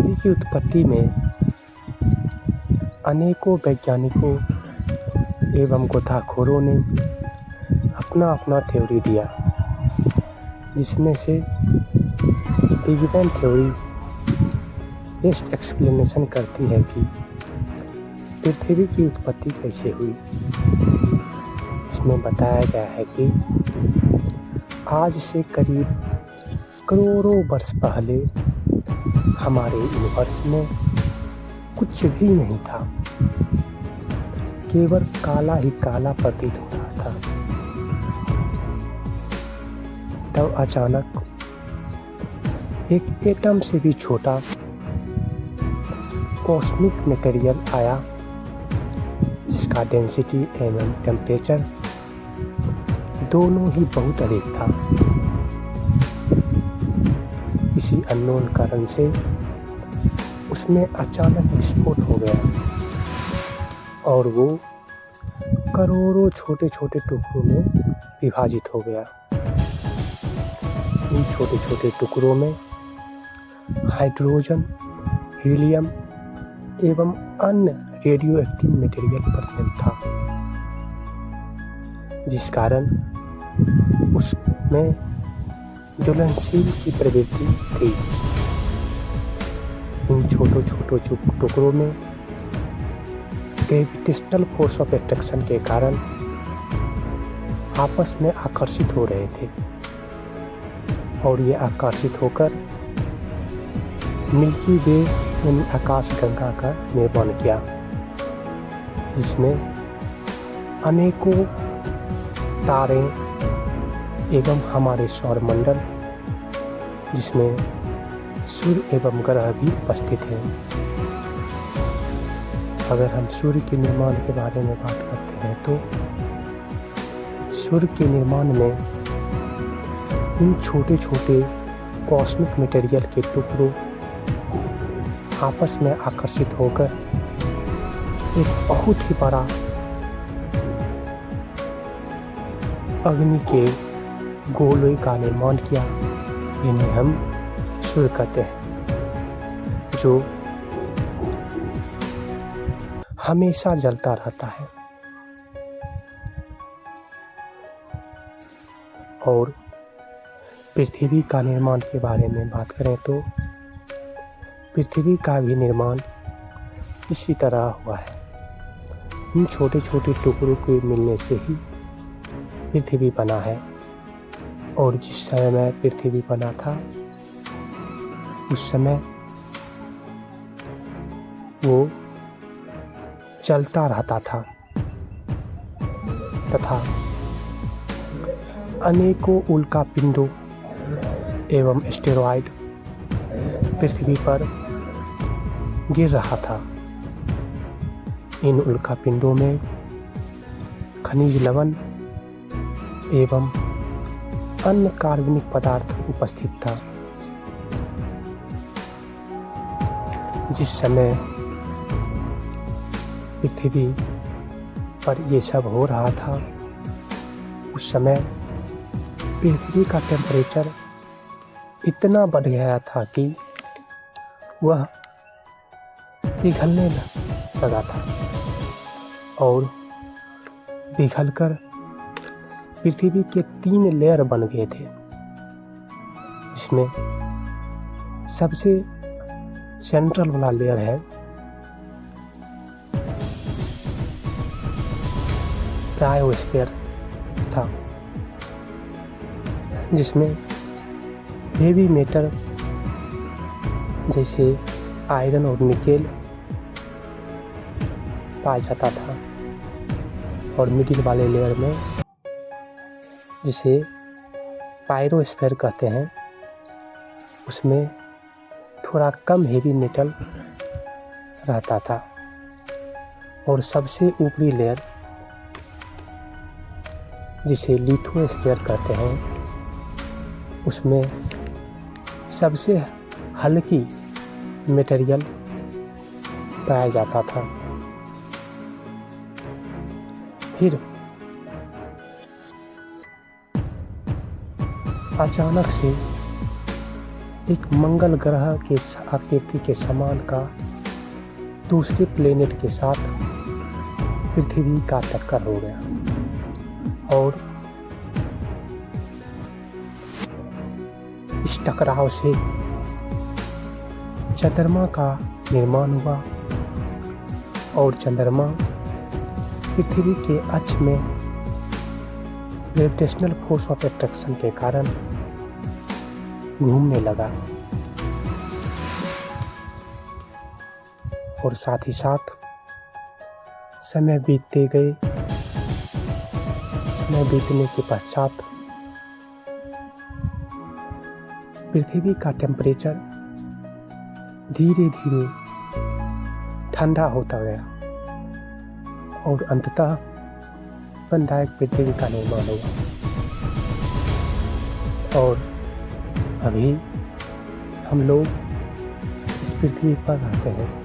पृथ्वी की उत्पत्ति में अनेकों वैज्ञानिकों एवं गोताखोरों ने अपना अपना थ्योरी दिया, जिसमें से big bang theory best explanation करती है कि पृथ्वी की उत्पत्ति कैसे हुई। इसमें बताया गया है कि आज से करीब करोड़ों वर्ष पहले हमारे यूनिवर्स में कुछ भी नहीं था, केवल काला ही काला प्रतीत हो रहा था। तब अचानक एक एटम से भी छोटा कॉस्मिक मटेरियल आया, जिसका डेंसिटी एवं टेम्परेचर दोनों ही बहुत अधिक था। किसी अननोन कारण से उसमें अचानक विस्फोट हो गया और वो करोड़ों छोटे छोटे टुकड़ों में विभाजित हो गया। इन छोटे छोटे टुकड़ों में हाइड्रोजन, हीलियम एवं अन्य रेडियो एक्टिव मटेरियल प्रेजेंट था, जिस कारण उसमें ज्वलनशील की प्रवृत्ति थी। इन छोटे छोटे टुकड़ों में ग्रेविटेशनल फोर्स ऑफ अट्रैक्शन के कारण आपस में आकर्षित हो रहे थे और ये आकर्षित होकर मिल्की वे यानी आकाश गंगा का निर्माण किया, जिसमें अनेकों तारे एवं हमारे सौरमंडल, जिसमें सूर्य एवं ग्रह भी उपस्थित हैं। अगर हम सूर्य के निर्माण के बारे में बात करते हैं तो सूर्य के निर्माण में इन छोटे छोटे कॉस्मिक मटेरियल के टुकड़ों आपस में आकर्षित होकर एक बहुत ही बड़ा अग्नि के गोले का निर्माण किया, जिन्हें हम सूर्य कहते हैं, जो हमेशा जलता रहता है। और पृथ्वी का निर्माण के बारे में बात करें तो पृथ्वी का भी निर्माण इसी तरह हुआ है। इन छोटे छोटे टुकड़ों के मिलने से ही पृथ्वी बना है। और जिस समय में पृथ्वी बना था उस समय वो चलता रहता था तथा अनेकों उल्का पिंडों एवं एस्टेरॉयड पृथ्वी पर गिर रहा था। इन उल्का पिंडों में खनिज लवण एवं अन्य कार्बनिक पदार्थ उपस्थित था। जिस समय पृथ्वी पर ये सब हो रहा था उस समय पृथ्वी का टेम्परेचर इतना बढ़ गया था कि वह पिघलने लगा था और पिघलकर पृथ्वी के 3 लेयर बन गए थे, जिसमें सबसे सेंट्रल वाला लेयर है क्रायोस्फीयर था, जिसमें हेवी मेटल जैसे आयरन और निकेल पाया जाता था। और मिडिल वाले लेयर में, जिसे पायरोस्फीयर कहते हैं, उसमें थोड़ा कम हेवी मेटल रहता था। और सबसे ऊपरी लेयर, जिसे लिथोस्फीयर कहते हैं, उसमें सबसे हल्की मटेरियल पाया जाता था। फिर अचानक से एक मंगल ग्रह के आकृति के समान का दूसरे प्लेनेट के साथ पृथ्वी का टक्कर हो गया और इस टकराव से चंद्रमा का निर्माण हुआ और चंद्रमा पृथ्वी के अक्ष में ग्रेविटेशनल फोर्स ऑफ अट्रैक्शन के कारण घूमने लगा और साथ ही साथ समय बीतते गए। समय बीतने के पश्चात पृथ्वी का टेम्परेचर धीरे धीरे ठंडा होता गया और अंततः बंधायक पृथ्वी का निर्माण हुआ और अभी हम लोग इस पृथ्वी पर रहते हैं।